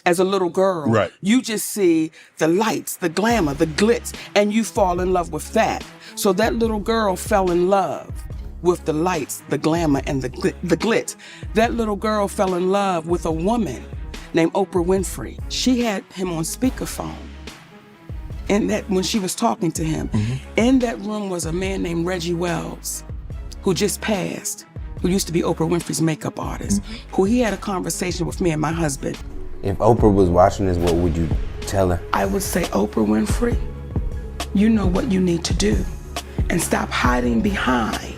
as a little girl. Right. You just see the lights, the glamour, the glitz, and you fall in love with that. So that little girl fell in love with the lights, the glamour, and the glitz. That little girl fell in love with a woman named Oprah Winfrey. She had him on speakerphone. And that when she was talking to him, in that room was a man named Reggie Wells, who just passed, who used to be Oprah Winfrey's makeup artist, who he had a conversation with me and my husband. If Oprah was watching this, what would you tell her? I would say, Oprah Winfrey, you know what you need to do, and stop hiding behind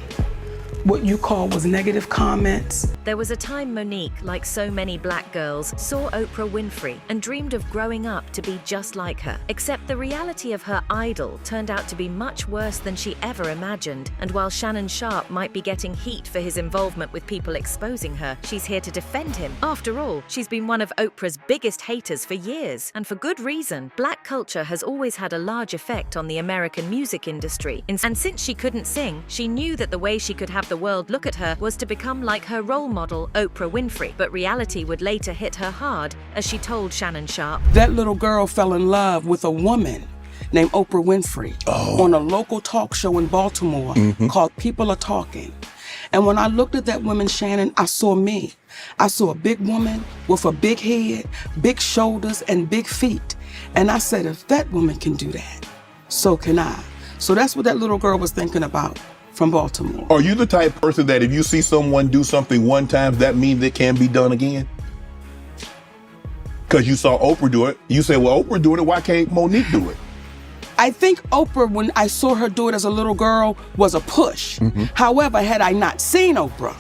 what you call was negative comments. There was a time Monique, like so many black girls, saw Oprah Winfrey and dreamed of growing up to be just like her. Except the reality of her idol turned out to be much worse than she ever imagined. And while Shannon Sharpe might be getting heat for his involvement with people exposing her, she's here to defend him. After all, she's been one of Oprah's biggest haters for years, and for good reason. Black culture has always had a large effect on the American music industry. And since she couldn't sing, she knew that the way she could have the world look at her was to become like her role model, Oprah Winfrey. But reality would later hit her hard, as she told Shannon Sharpe. That little girl fell in love with a woman named Oprah Winfrey on a local talk show in Baltimore called People Are Talking. And when I looked at that woman, Shannon, I saw me. I saw a big woman with a big head, big shoulders, and big feet. And I said, if that woman can do that, so can I. So that's what that little girl was thinking about. From Baltimore. Are you the type of person that if you see someone do something one time, that means it can be done again? Because you saw Oprah do it. You say, well, Oprah doing it, why can't Monique do it? I think Oprah, when I saw her do it as a little girl, was a push. However, had I not seen Oprah,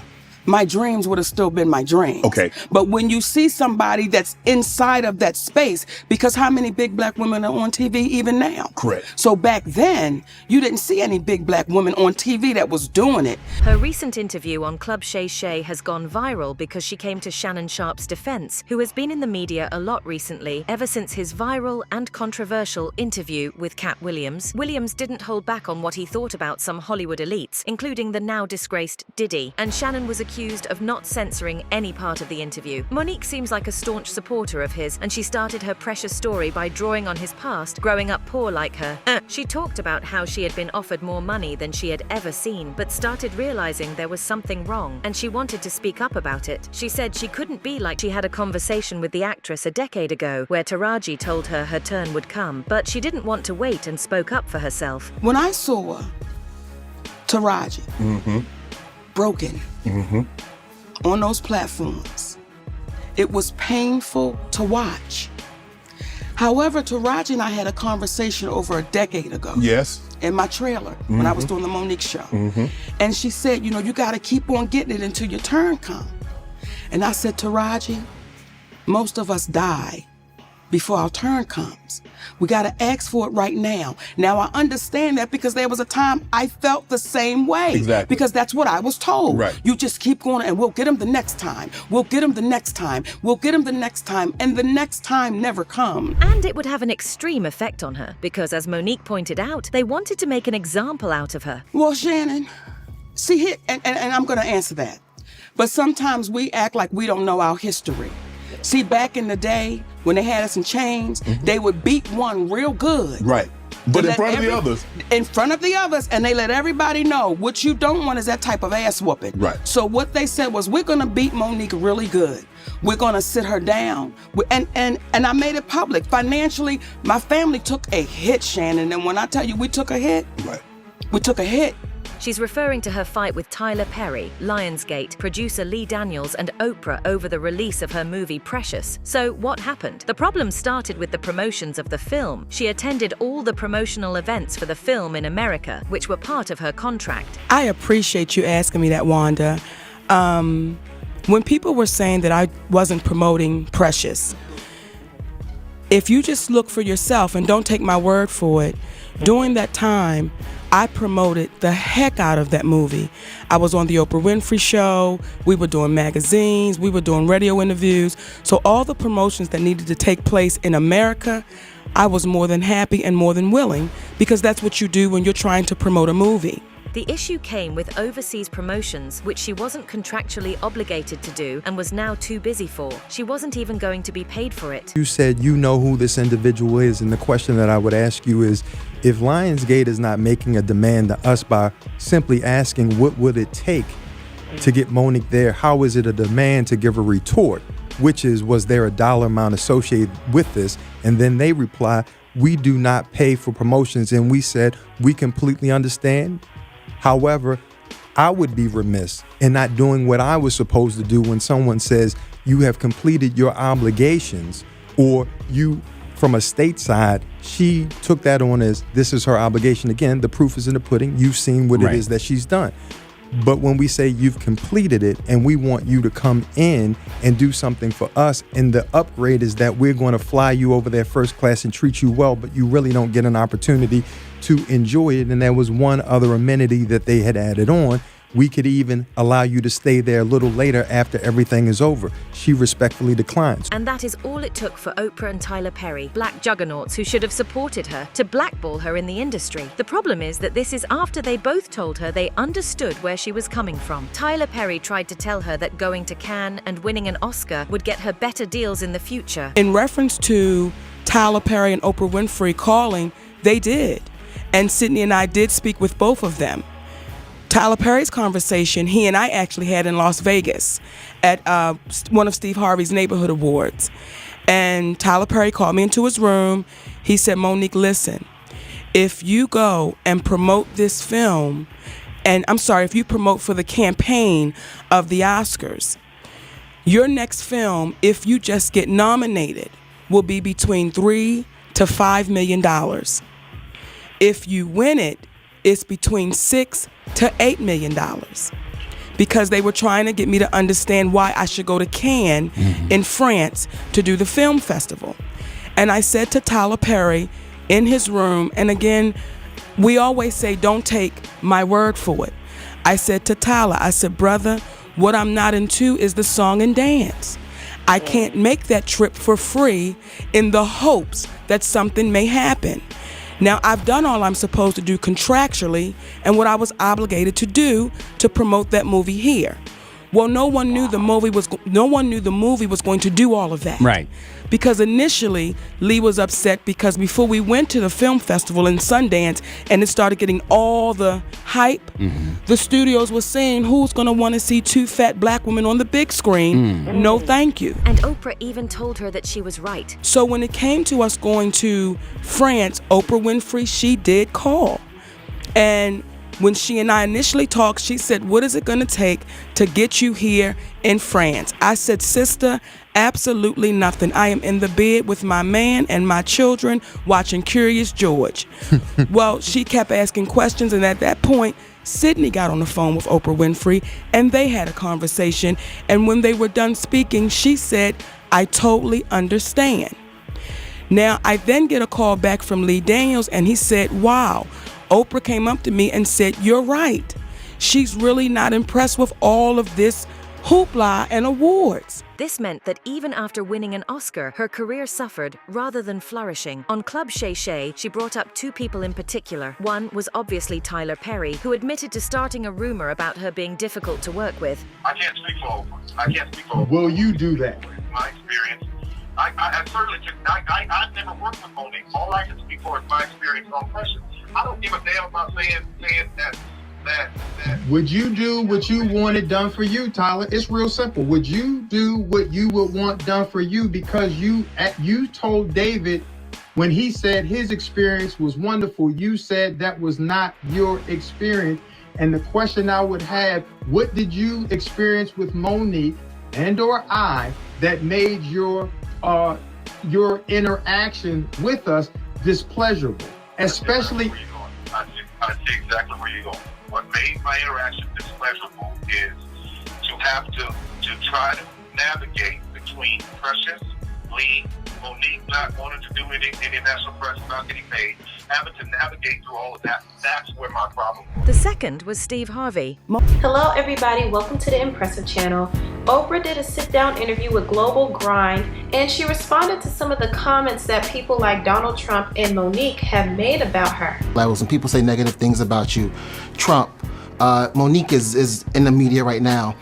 my dreams would have still been my dreams. Okay. But when you see somebody that's inside of that space, because how many big black women are on TV even now? Correct. So back then, you didn't see any big black women on TV that was doing it. Her recent interview on Club Shay Shay has gone viral because she came to Shannon Sharpe's defense, who has been in the media a lot recently, ever since his viral and controversial interview with Cat Williams. Williams didn't hold back on what he thought about some Hollywood elites, including the now disgraced Diddy, and Shannon was accused of not censoring any part of the interview. Monique seems like a staunch supporter of his, and she started her precious story by drawing on his past, growing up poor like her. She talked about how she had been offered more money than she had ever seen, but started realizing there was something wrong, and she wanted to speak up about it. She said she couldn't be like she had a conversation with the actress a decade ago, where Taraji told her her turn would come, but she didn't want to wait and spoke up for herself. When I saw Taraji broken on those platforms, it was painful to watch. However, Taraji and I had a conversation over a decade ago. Yes. In my trailer when I was doing the Monique show. And she said, you know, you got to keep on getting it until your turn comes. And I said, Taraji, most of us die before our turn comes. We got to ask for it right now. Now, I understand that because there was a time I felt the same way. Exactly. Because that's what I was told. Right. You just keep going and we'll get him the next time. We'll get him the next time. We'll get him the next time. And the next time never comes. And it would have an extreme effect on her because, as Monique pointed out, they wanted to make an example out of her. Well, Shannon, see here, and I'm going to answer that. But sometimes we act like we don't know our history. See, back in the day, when they had us in chains, they would beat one real good. Right. But in front of the others. In front of the others, and they let everybody know what you don't want is that type of ass whooping. Right. So what they said was, we're gonna beat Monique really good. We're gonna sit her down. And I made it public. Financially, my family took a hit, Shannon. And when I tell you we took a hit, we took a hit. She's referring to her fight with Tyler Perry, Lionsgate, producer Lee Daniels, and Oprah over the release of her movie Precious. So what happened? The problem started with the promotions of the film. She attended all the promotional events for the film in America, which were part of her contract. I appreciate you asking me that, Wanda. When people were saying that I wasn't promoting Precious, if you just look for yourself and don't take my word for it, during that time, I promoted the heck out of that movie. I was on the Oprah Winfrey show, we were doing magazines, we were doing radio interviews. So all the promotions that needed to take place in America, I was more than happy and more than willing, because that's what you do when you're trying to promote a movie. The issue came with overseas promotions, which she wasn't contractually obligated to do and was now too busy for. She wasn't even going to be paid for it. You said you know who this individual is, and the question that I would ask you is, if Lionsgate is not making a demand to us by simply asking what would it take to get Monique there, how is it a demand to give a retort, which is, was there a dollar amount associated with this? And then they reply, we do not pay for promotions. And we said, we completely understand. However, I would be remiss in not doing what I was supposed to do when someone says you have completed your obligations, or you, from a state side, she took that on as this is her obligation. Again, the proof is in the pudding. You've seen what it is that she's done. But when we say you've completed it and we want you to come in and do something for us, and the upgrade is that we're going to fly you over there first class and treat you well, but you really don't get an opportunity to enjoy it. And there was one other amenity that they had added on. We could even allow you to stay there a little later after everything is over. She respectfully declines. And that is all it took for Oprah and Tyler Perry, black juggernauts who should have supported her, to blackball her in the industry. The problem is that this is after they both told her they understood where she was coming from. Tyler Perry tried to tell her that going to Cannes and winning an Oscar would get her better deals in the future. In reference to Tyler Perry and Oprah Winfrey calling, they did. And Sydney and I did speak with both of them. Tyler Perry's conversation, he and I actually had in Las Vegas at one of Steve Harvey's neighborhood awards. And Tyler Perry called me into his room. He said, Monique, listen, if you go and promote this film, and I'm sorry, if you promote for the campaign of the Oscars, your next film, if you just get nominated, will be between $3 to $5 million. If you win it, it's between $6 to $8 million, because they were trying to get me to understand why I should go to Cannes in France to do the film festival. And I said to Tyler Perry in his room, and again, we always say, don't take my word for it. I said to Tyler, I said, brother, what I'm not into is the song and dance. I can't make that trip for free in the hopes that something may happen. Now, I've done all I'm supposed to do contractually and what I was obligated to do to promote that movie here. Well, no one knew the movie was going to do all of that. Right. Because initially, Lee was upset because before we went to the film festival in Sundance and it started getting all the hype, the studios were saying, who's going to want to see two fat black women on the big screen? No, thank you. And Oprah even told her that she was right. So when it came to us going to France, Oprah Winfrey, she did call. And when she and I initially talked, she said, what is it going to take to get you here in France? I said, sister, absolutely nothing. I am in the bed with my man and my children watching Curious George. Well, she kept asking questions, and at that point, Sydney got on the phone with Oprah Winfrey, and they had a conversation. And when they were done speaking, she said, I totally understand. Now, I then get a call back from Lee Daniels, and he said, wow, Oprah came up to me and said, you're right. She's really not impressed with all of this hoopla and awards. This meant that even after winning an Oscar, her career suffered rather than flourishing. On Club Shay Shay, she brought up two people in particular. One was obviously Tyler Perry, who admitted to starting a rumor about her being difficult to work with. I can't speak for Oprah. I can't speak for Oprah. Will you do that? My experience. I certainly can. I've never worked with Monique. All I can speak for is my experience on pressure. I don't give a damn about saying that. Would you do what you wanted done for you, Tyler? It's real simple. Would you do what you would want done for you? Because you told David when he said his experience was wonderful, you said that was not your experience. And the question I would have, what did you experience with Monique and or I that made your interaction with us displeasurable? Especially, I see exactly where you're going. What made my interaction displeasurable is to have to try to navigate between Precious, Lee, Monique not wanting to do any international press, not getting paid, having to navigate through all of that. That's where my problem was. The second was Steve Harvey. Hello everybody, welcome to the Impressive Channel. Oprah did a sit-down interview with Global Grind, and she responded to some of the comments that people like Donald Trump and Monique have made about her. Like when some people say negative things about you, Trump Monique is in the media right now.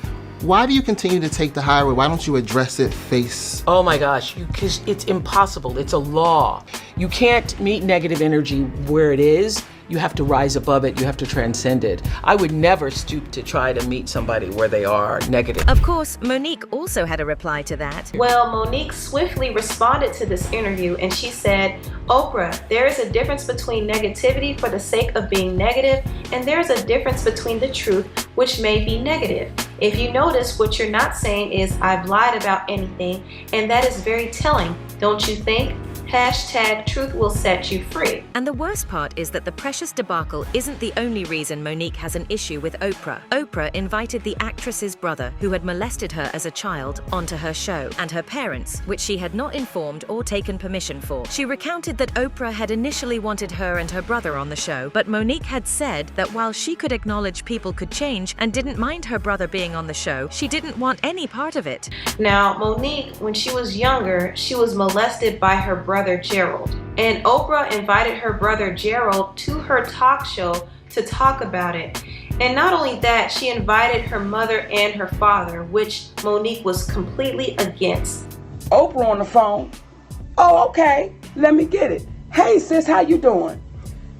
Why do you continue to take the high road? Why don't you address it face? Oh my gosh, because it's impossible. It's a law. You can't meet negative energy where it is. You have to rise above it. You have to transcend it. I would never stoop to try to meet somebody where they are negative. Of course, Monique also had a reply to that. Well, Monique swiftly responded to this interview and she said, Oprah, there is a difference between negativity for the sake of being negative, and there's a difference between the truth, which may be negative. If you notice, what you're not saying is, I've lied about anything, and that is very telling, don't you think? #truth will set you free. And the worst part is that the Precious debacle isn't the only reason Monique has an issue with Oprah. Oprah invited the actress's brother, who had molested her as a child, onto her show, and her parents, which she had not informed or taken permission for. She recounted that Oprah had initially wanted her and her brother on the show, but Monique had said that while she could acknowledge people could change and didn't mind her brother being on the show, she didn't want any part of it. Now, Monique, when she was younger, she was molested by her brother Gerald. And Oprah invited her brother Gerald to her talk show to talk about it. And not only that, she invited her mother and her father, which Monique was completely against. Oprah on the phone. Oh, okay. Let me get it. Hey, sis, how you doing?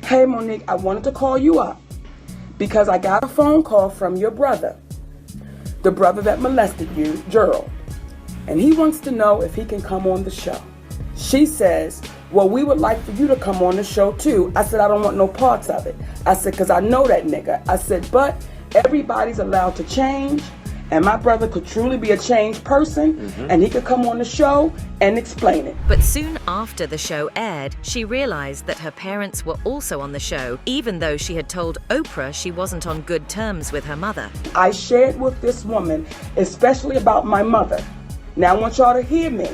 Hey, Monique, I wanted to call you up because I got a phone call from your brother, the brother that molested you, Gerald. And he wants to know if he can come on the show. She says, well, we would like for you to come on the show too. I said, I don't want no parts of it. I said, because I know that nigga. I said, but everybody's allowed to change. And my brother could truly be a changed person, and he could come on the show and explain it. But soon after the show aired, she realized that her parents were also on the show, even though she had told Oprah she wasn't on good terms with her mother. I shared with this woman, especially about my mother. Now I want y'all to hear me.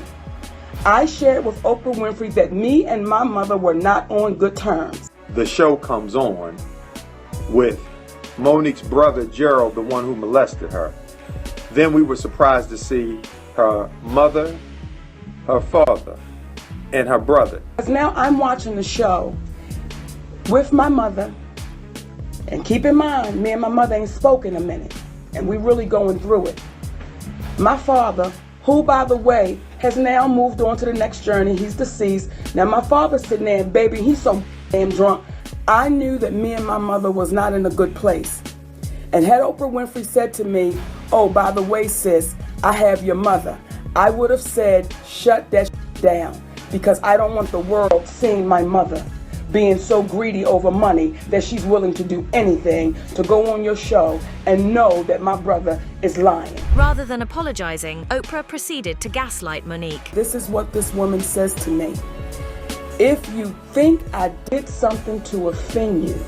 I shared with Oprah Winfrey that me and my mother were not on good terms. The show comes on with Monique's brother Gerald, the one who molested her. Then we were surprised to see her mother, her father, and her brother. Now I'm watching the show with my mother, and keep in mind, me and my mother ain't spoken a minute, and we really going through it. My father, who, by the way, has now moved on to the next journey. He's deceased. Now my father's sitting there, and baby, he's so damn drunk. I knew that me and my mother was not in a good place. And had Oprah Winfrey said to me, oh, by the way, sis, I have your mother, I would have said, shut that down, because I don't want the world seeing my mother being so greedy over money that she's willing to do anything to go on your show and know that my brother is lying. Rather than apologizing, Oprah proceeded to gaslight Monique. This is what this woman says to me. If you think I did something to offend you,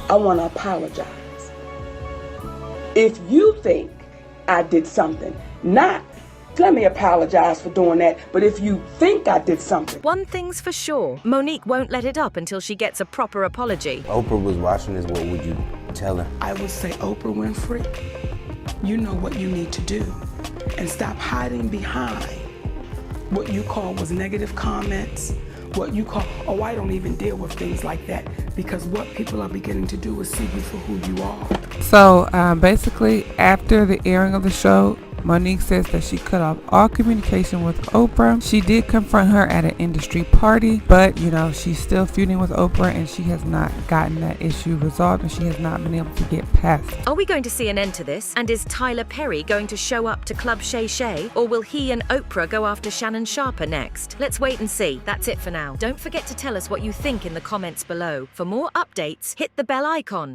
I want to apologize. If you think I did something, not let me apologize for doing that, but if you think I did something. One thing's for sure, Monique won't let it up until she gets a proper apology. Oprah was watching this, what would you tell her? I would say, Oprah Winfrey, you know what you need to do, and stop hiding behind what you call was negative comments, what you call, oh, I don't even deal with things like that, because what people are beginning to do is see you for who you are. So basically, after the airing of the show, Monique says that she cut off all communication with Oprah. She did confront her at an industry party, but you know, she's still feuding with Oprah and she has not gotten that issue resolved and she has not been able to get past it. Are we going to see an end to this? And is Tyler Perry going to show up to Club Shay Shay? Or will he and Oprah go after Shannon Sharpe next? Let's wait and see. That's it for now. Don't forget to tell us what you think in the comments below. For more updates, hit the bell icon.